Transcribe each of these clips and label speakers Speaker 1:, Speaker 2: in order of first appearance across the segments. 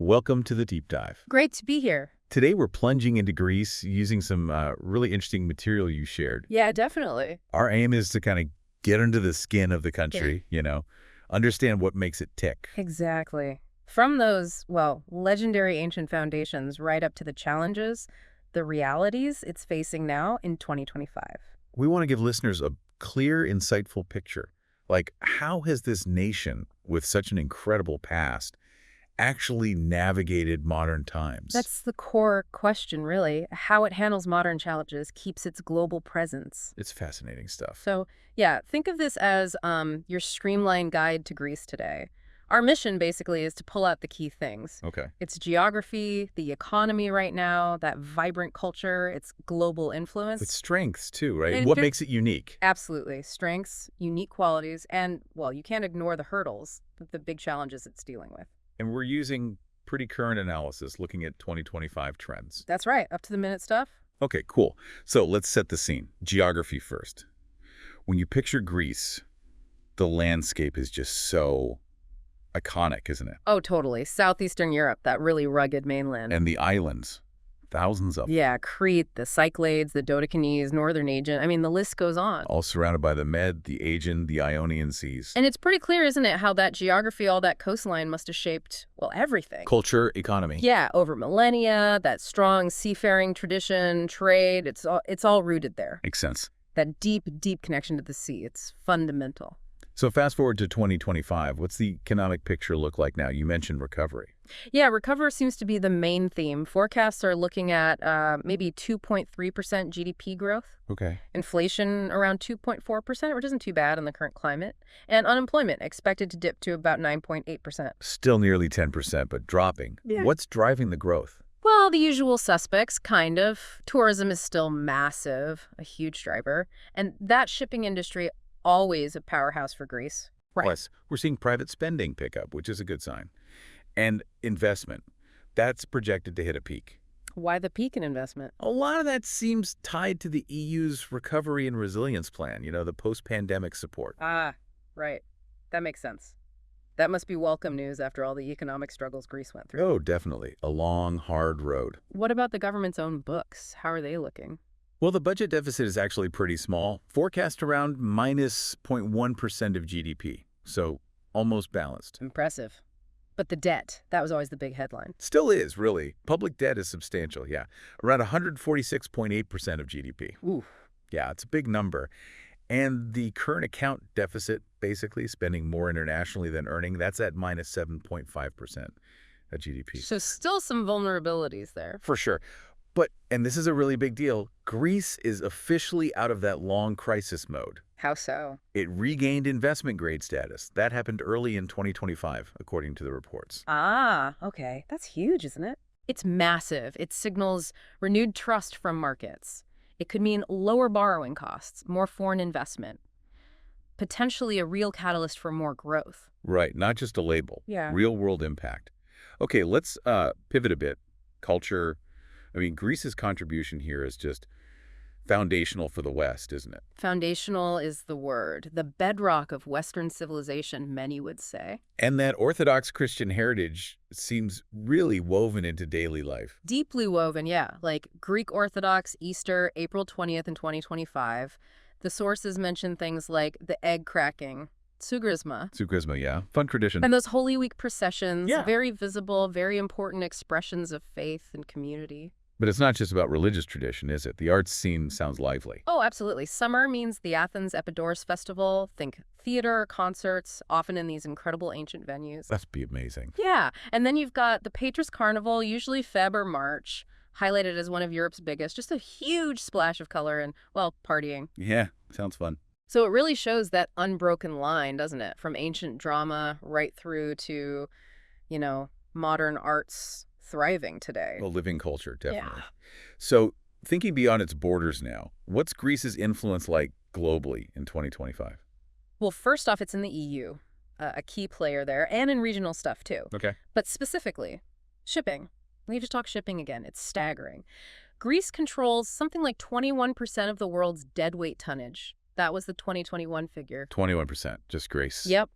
Speaker 1: Welcome to the deep dive.
Speaker 2: Great to be here.
Speaker 1: Today we're plunging into Greece using some really interesting material you shared.
Speaker 2: Yeah, definitely.
Speaker 1: Our aim is to kind of get under the skin of the
Speaker 2: Yeah.
Speaker 1: country, understand what makes it tick.
Speaker 2: Exactly. From those, legendary ancient foundations right up to the challenges, the realities it's facing now in 2025.
Speaker 1: We want to give listeners a clear, insightful picture. Like, how has this nation, with such an incredible past, actually navigated modern times?
Speaker 2: That's the core question, really. How it handles modern challenges keeps its global presence.
Speaker 1: It's fascinating stuff.
Speaker 2: So, yeah, think of this as your streamlined guide to Greece today. Our mission, basically, is to pull out the key things.
Speaker 1: Okay.
Speaker 2: Its geography, the economy right now, that vibrant culture, its global influence.
Speaker 1: With strengths, too, right?
Speaker 2: And
Speaker 1: What
Speaker 2: there-
Speaker 1: makes it unique?
Speaker 2: Absolutely. Strengths, unique qualities, and, you can't ignore the hurdles, the big challenges it's dealing with.
Speaker 1: And we're using pretty current analysis looking at 2025 trends.
Speaker 2: That's right. Up to the minute stuff.
Speaker 1: Okay, cool. So let's set the scene. Geography first. When you picture Greece, the landscape is just so iconic, isn't it?
Speaker 2: Oh, totally. Southeastern Europe, that really rugged mainland.
Speaker 1: And the islands, thousands of them,
Speaker 2: Yeah, Crete, the Cyclades, the Dodecanese, Northern Aegean. I mean, the list goes on.
Speaker 1: all surrounded by the Med, the Aegean, the Ionian Seas.
Speaker 2: And it's pretty clear, isn't it, how that geography, all that coastline must have shaped, everything.
Speaker 1: Culture, economy.
Speaker 2: Yeah, over millennia, that strong seafaring tradition, trade, it's all rooted there.
Speaker 1: Makes sense.
Speaker 2: That deep, deep connection to the sea, it's fundamental.
Speaker 1: So fast forward to 2025. What's the economic picture look like now? You mentioned recovery.
Speaker 2: Yeah, recover seems to be the main theme. Forecasts are looking at maybe 2.3% GDP growth.
Speaker 1: Okay.
Speaker 2: Inflation around 2.4%, which isn't too bad in the current climate. And unemployment expected to dip to about 9.8%.
Speaker 1: Still nearly 10%, but dropping.
Speaker 2: Yeah.
Speaker 1: What's driving the growth?
Speaker 2: Well, the usual suspects, kind of. Tourism is still massive, a huge driver. And that shipping industry, always a powerhouse for Greece.
Speaker 1: Plus, we're seeing private spending pick up, which is a good sign. And investment. That's projected to hit a peak.
Speaker 2: Why the peak in investment?
Speaker 1: A lot of that seems tied to the EU's recovery and resilience plan, the post-pandemic support.
Speaker 2: Ah, right. That makes sense. That must be welcome news after all the economic struggles Greece went through.
Speaker 1: Oh, definitely. A long, hard road.
Speaker 2: What about the government's own books? How are they looking?
Speaker 1: Well, the budget deficit is actually pretty small, forecast around minus 0.1% of GDP, so almost balanced.
Speaker 2: Impressive. But the debt, that was always the big headline.
Speaker 1: Still is, really. Public debt is substantial, yeah. Around 146.8% of GDP.
Speaker 2: Ooh.
Speaker 1: Yeah, it's a big number. And the current account deficit, basically spending more internationally than earning, that's at minus 7.5% of GDP.
Speaker 2: So still some vulnerabilities there.
Speaker 1: For sure. But, and this is a really big deal, Greece is officially out of that long crisis mode.
Speaker 2: How so?
Speaker 1: It regained investment grade status. That happened early in 2025, according to the reports.
Speaker 2: Ah, okay. That's huge, isn't it? It's massive. It signals renewed trust from markets. It could mean lower borrowing costs, more foreign investment, potentially a real catalyst for more growth.
Speaker 1: Right, not just a label.
Speaker 2: Yeah.
Speaker 1: Real world impact. Okay, let's pivot a bit. Culture. I mean, Greece's contribution here is just foundational for the West, isn't it?
Speaker 2: Foundational is the word, the bedrock of Western civilization, many would say.
Speaker 1: And that Orthodox Christian heritage seems really woven into daily life.
Speaker 2: Deeply woven, yeah, like Greek Orthodox, Easter, April 20th in 2025. The sources mention things like the egg cracking, Tsukrisma,
Speaker 1: Tsukrisma, yeah. Fun tradition.
Speaker 2: and those Holy Week processions,
Speaker 1: Yeah.
Speaker 2: very visible, very important expressions of faith and community.
Speaker 1: But it's not just about religious tradition, is it? The arts scene sounds lively.
Speaker 2: Oh, absolutely. Summer means the Athens Epidaurus Festival. Think theater, concerts, often in these incredible ancient venues.
Speaker 1: That'd be amazing.
Speaker 2: Yeah, and then you've got the Patris Carnival, usually Feb or March, highlighted as one of Europe's biggest. Just a huge splash of color and, partying.
Speaker 1: Yeah, sounds fun.
Speaker 2: So it really shows that unbroken line, doesn't it? From ancient drama right through to, modern arts thriving today.
Speaker 1: A living culture, definitely.
Speaker 2: Yeah.
Speaker 1: So, thinking beyond its borders now, what's Greece's influence like globally in 2025?
Speaker 2: Well, first off, it's in the EU, a key player there, and in regional stuff too.
Speaker 1: Okay.
Speaker 2: But specifically, shipping. We have to talk shipping again. It's staggering. Greece controls something like 21% of the world's deadweight tonnage. That was the 2021 figure.
Speaker 1: 21%, just Greece.
Speaker 2: Yep.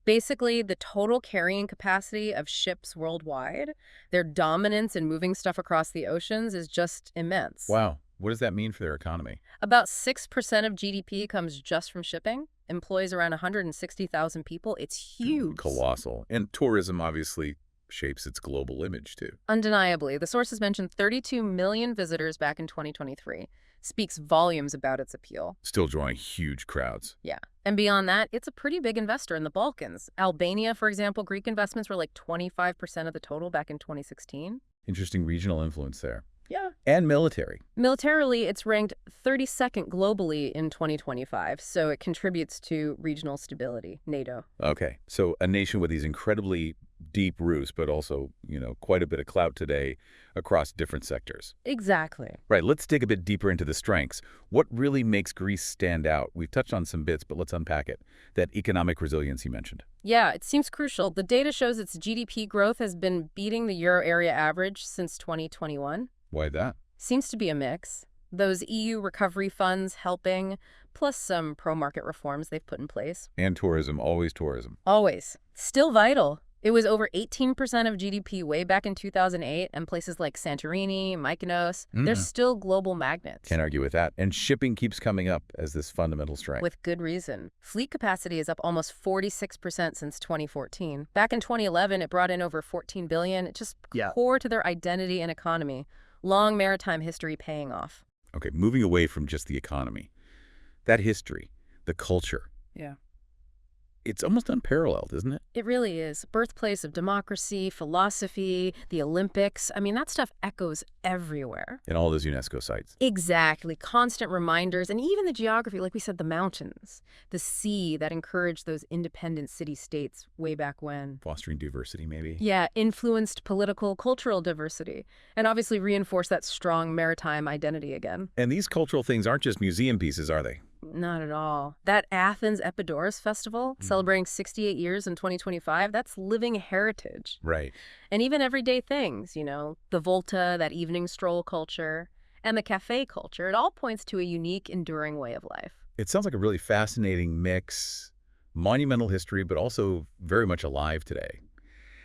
Speaker 2: Basically, the total carrying capacity of ships worldwide, their dominance in moving stuff across the oceans is just immense.
Speaker 1: Wow. What does that mean for their economy?
Speaker 2: About 6% of GDP comes just from shipping, employs around 160,000 people. It's huge.
Speaker 1: Colossal. And tourism obviously shapes its global image, too.
Speaker 2: Undeniably, the sources mentioned 32 million visitors back in 2023. Speaks volumes about its appeal.
Speaker 1: Still drawing huge crowds.
Speaker 2: Yeah. And beyond that, it's a pretty big investor in the Balkans. Albania, for example, Greek investments were like 25% of the total back in 2016.
Speaker 1: Interesting regional influence there.
Speaker 2: Yeah.
Speaker 1: And military.
Speaker 2: Militarily, it's ranked 32nd globally in 2025, so it contributes to regional stability, NATO.
Speaker 1: Okay. So a nation with these incredibly deep roots, but also, quite a bit of clout today across different sectors.
Speaker 2: Exactly.
Speaker 1: Right. Let's dig a bit deeper into the strengths. What really makes Greece stand out? We've touched on some bits, but let's unpack it. That economic resilience you mentioned.
Speaker 2: Yeah, it seems crucial. The data shows its GDP growth has been beating the euro area average since 2021.
Speaker 1: Why that?
Speaker 2: Seems to be a mix. Those EU recovery funds helping, plus some pro-market reforms they've put in place.
Speaker 1: And tourism, always tourism.
Speaker 2: Always. Still vital. It was over 18% of GDP way back in 2008, and places like Santorini, Mykonos, they're still global magnets.
Speaker 1: Can't argue with that. And shipping keeps coming up as this fundamental strength.
Speaker 2: With good reason. Fleet capacity is up almost 46% since 2014. Back in 2011, it brought in over $14 billion. It's just core to their identity and economy. Long maritime history paying off.
Speaker 1: Okay, moving away from just the economy. That history, the culture.
Speaker 2: Yeah.
Speaker 1: It's almost unparalleled, isn't it?
Speaker 2: It really is. Birthplace of democracy, philosophy, the Olympics. I mean, that stuff echoes everywhere.
Speaker 1: In all those UNESCO sites.
Speaker 2: Exactly. Constant reminders. And even the geography, like we said, the mountains, the sea that encouraged those independent city-states way back when.
Speaker 1: Fostering diversity, maybe?
Speaker 2: Yeah, influenced political, cultural diversity. And obviously reinforced that strong maritime identity again.
Speaker 1: And these cultural things aren't just museum pieces, are they?
Speaker 2: Not at all. That Athens Epidaurus Festival, celebrating 68 years in 2025, that's living heritage.
Speaker 1: Right.
Speaker 2: And even everyday things, the Volta, that evening stroll culture, and the cafe culture, it all points to a unique, enduring way of life.
Speaker 1: It sounds like a really fascinating mix, monumental history, but also very much alive today.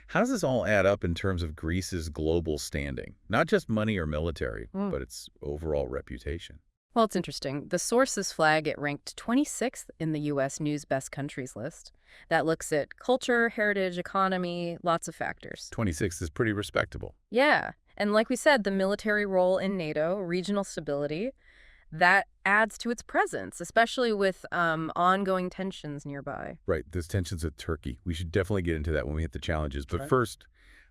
Speaker 1: How does this all add up in terms of Greece's global standing? Not just money or military, but its overall reputation.
Speaker 2: Well, it's interesting. The sources flag it ranked 26th in the U.S. News Best Countries list. That looks at culture, heritage, economy, lots of factors.
Speaker 1: 26th is pretty respectable.
Speaker 2: Yeah. And like we said, the military role in NATO, regional stability, that adds to its presence, especially with ongoing tensions nearby.
Speaker 1: Right. There's tensions with Turkey. We should definitely get into that when we hit the challenges. But first,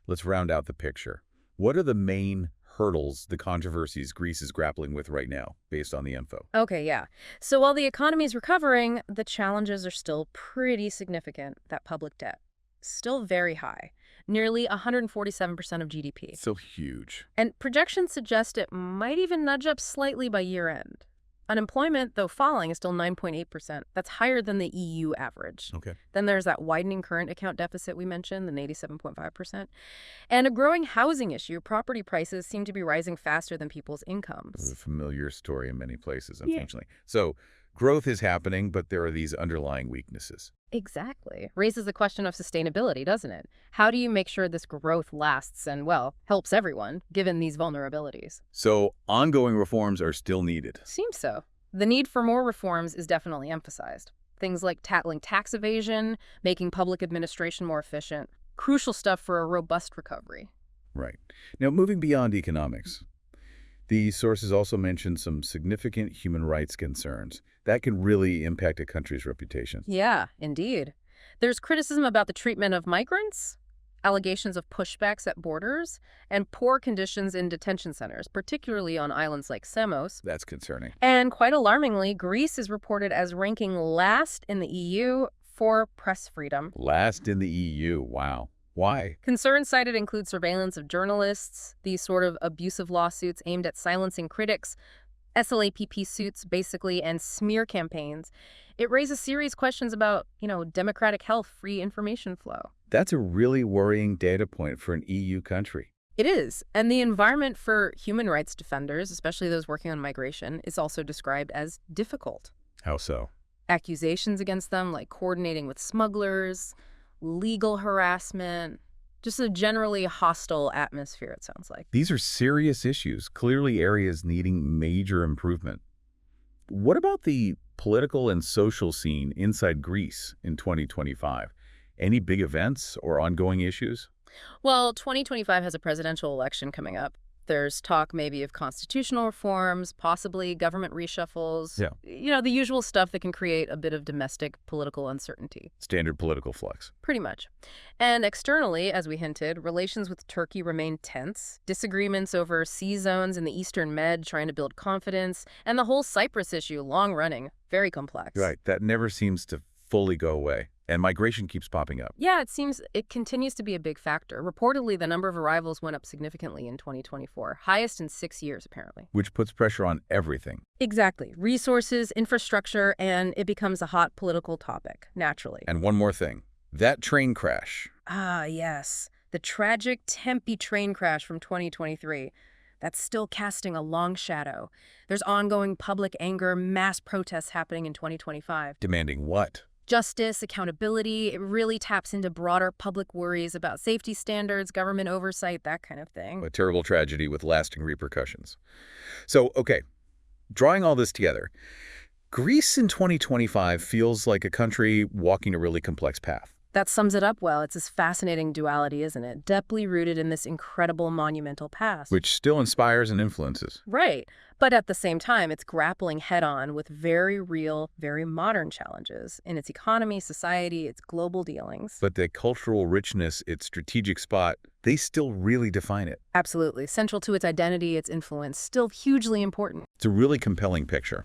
Speaker 1: let's round out the picture. What are the main hurdles, the controversies Greece is grappling with right now, based on the info?
Speaker 2: Okay, yeah. So while the economy is recovering, the challenges are still pretty significant. That public debt, still very high, nearly 147% of GDP.
Speaker 1: So huge.
Speaker 2: And projections suggest it might even nudge up slightly by year end. Unemployment, though falling, is still 9.8%. That's higher than the EU average.
Speaker 1: Okay.
Speaker 2: Then there's that widening current account deficit we mentioned, the 87.5%. And a growing housing issue. Property prices seem to be rising faster than people's incomes.
Speaker 1: It's a familiar story in many places, unfortunately. So growth is happening, but there are these underlying weaknesses.
Speaker 2: Exactly. Raises the question of sustainability, doesn't it? How do you make sure this growth lasts and, well, helps everyone, given these vulnerabilities?
Speaker 1: So ongoing reforms are still needed.
Speaker 2: Seems so. The need for more reforms is definitely emphasized. Things like tackling tax evasion, making public administration more efficient. Crucial stuff for a robust recovery.
Speaker 1: Right. Now, moving beyond economics, the sources also mention some significant human rights concerns. That can really impact a country's reputation.
Speaker 2: Yeah, indeed. There's criticism about the treatment of migrants, allegations of pushbacks at borders, and poor conditions in detention centers, particularly on islands like Samos.
Speaker 1: That's concerning.
Speaker 2: And quite alarmingly, Greece is reported as ranking last in the EU for press freedom.
Speaker 1: Last in the EU. Wow. Why?
Speaker 2: Concerns cited include surveillance of journalists, these sort of abusive lawsuits aimed at silencing critics, SLAPP suits, basically, and smear campaigns. It raises serious questions about, democratic health, free information flow.
Speaker 1: That's a really worrying data point for an EU country.
Speaker 2: It is. And the environment for human rights defenders, especially those working on migration, is also described as difficult.
Speaker 1: How so?
Speaker 2: Accusations against them, like coordinating with smugglers, legal harassment, just a generally hostile atmosphere, it sounds like.
Speaker 1: These are serious issues, clearly areas needing major improvement. What about the political and social scene inside Greece in 2025? Any big events or ongoing issues?
Speaker 2: Well, 2025 has a presidential election coming up. There's talk maybe of constitutional reforms, possibly government reshuffles.
Speaker 1: Yeah.
Speaker 2: The usual stuff that can create a bit of domestic political uncertainty.
Speaker 1: Standard political flux.
Speaker 2: Pretty much. And externally, as we hinted, relations with Turkey remain tense. Disagreements over sea zones in the Eastern Med trying to build confidence. And the whole Cyprus issue, long running, very complex.
Speaker 1: Right. That never seems to fully go away. And migration keeps popping up.
Speaker 2: Yeah, it seems it continues to be a big factor. Reportedly, the number of arrivals went up significantly in 2024, highest in 6 years, apparently.
Speaker 1: Which puts pressure on everything.
Speaker 2: Exactly. Resources, infrastructure, and it becomes a hot political topic, naturally.
Speaker 1: And one more thing. That train crash.
Speaker 2: Ah, yes. The tragic Tempe train crash from 2023. That's still casting a long shadow. There's ongoing public anger, mass protests happening in 2025.
Speaker 1: Demanding what?
Speaker 2: Justice, accountability, it really taps into broader public worries about safety standards, government oversight, that kind of thing.
Speaker 1: A terrible tragedy with lasting repercussions. So, okay, drawing all this together, Greece in 2025 feels like a country walking a really complex path.
Speaker 2: That sums it up well. It's this fascinating duality, isn't it? Deeply rooted in this incredible monumental past.
Speaker 1: Which still inspires and influences.
Speaker 2: Right. But at the same time, it's grappling head-on with very real, very modern challenges in its economy, society, its global dealings.
Speaker 1: But the cultural richness, its strategic spot, they still really define it.
Speaker 2: Absolutely. Central to its identity, its influence, still hugely important.
Speaker 1: It's a really compelling picture.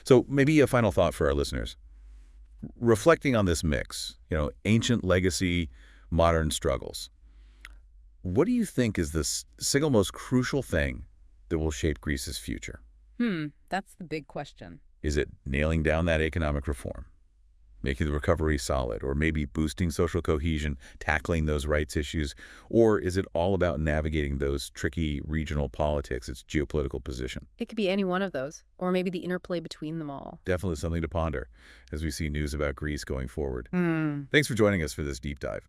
Speaker 1: So maybe a final thought for our listeners. Reflecting on this mix, ancient legacy, modern struggles, what do you think is the single most crucial thing that will shape Greece's future?
Speaker 2: That's the big question.
Speaker 1: Is it nailing down that economic reform, making the recovery solid, or maybe boosting social cohesion, tackling those rights issues? Or is it all about navigating those tricky regional politics, its geopolitical position?
Speaker 2: It could be any one of those, or maybe the interplay between them all.
Speaker 1: Definitely something to ponder as we see news about Greece going forward. Thanks for joining us for this deep dive.